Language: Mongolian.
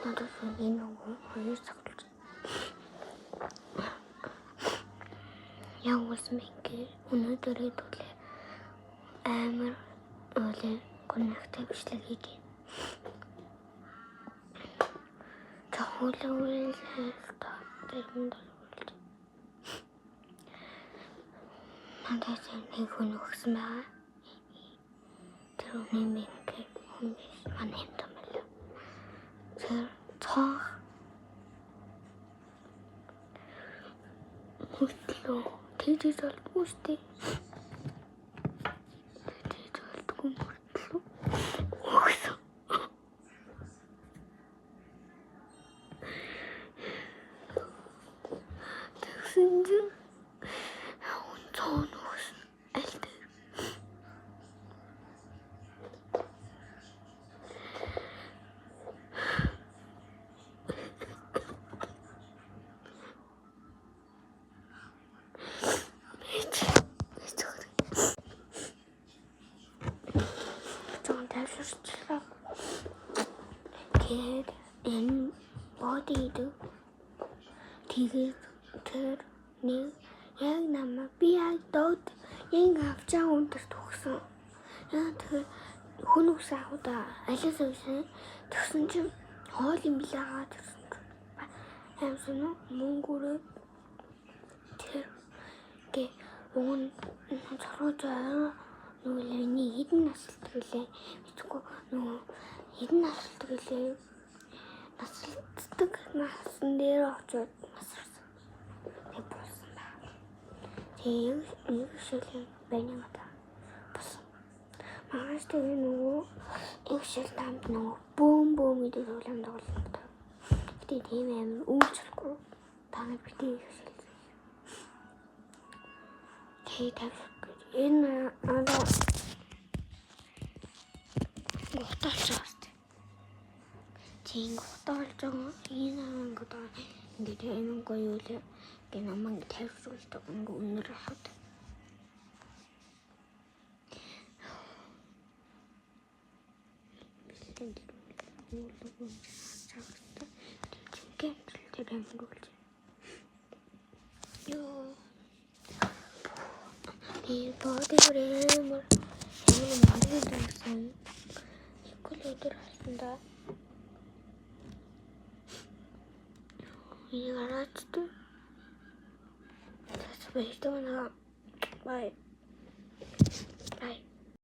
надад энэ хоёр цагт явуулсан мэнгээ өнөөдрөө төлөө амар олоо коннектэд бичлэг хийж тахуулал та тэрэнд надад нэг хүн өгсөн байгаа. Тэр үний мэнгээ хүмүүс манай юм байна. Тэр цаа хөтлөө тэгж болдгоо штий. Тэгж болдгоо мөртлөө. Өгсөн. Тэгсэн чинь цаан өгсөн. Аль дээр. Тэгээд энэ бодид тэгээд тэр нэг яг намайг би яг дод яг авчаа өндөр төгсөн. Яа тэр хүн ус авда алис үйсэн тэгсэн чинь хоол юм билээгаа тэгсэн. Амсан мөнгөрөө тэр гэ уун царууцаа нүлэний хідэн насалт гэлээ. Битгүй нөгөө хідэн насалт гэлээ. Насалтдаг насан дээр очоод насарсан. Тэг болсон байна. Тэг шилэн байна надаа. Болсон. Магаш тэг нөгөө их шил тамд нөгөө бөөм идэл улам тоглолт. Гэтэ тийм амар үйлчлэхгүй. Танай битээ их шил. Тэг энэ ада готовчаст. Тийм готовч энэ ангада ингээд энэ гоёлээ гэнаман тавьруулдаг ингээ өнөр хат. Бэлтэн уулгүй чагтаа гэмтэл гэмгүүл. Ёо 이 버디브레임을 오늘 만들었어요. 이퀄레이터를 했습니다. 이거 알았지? 다시 왜 이러나? 말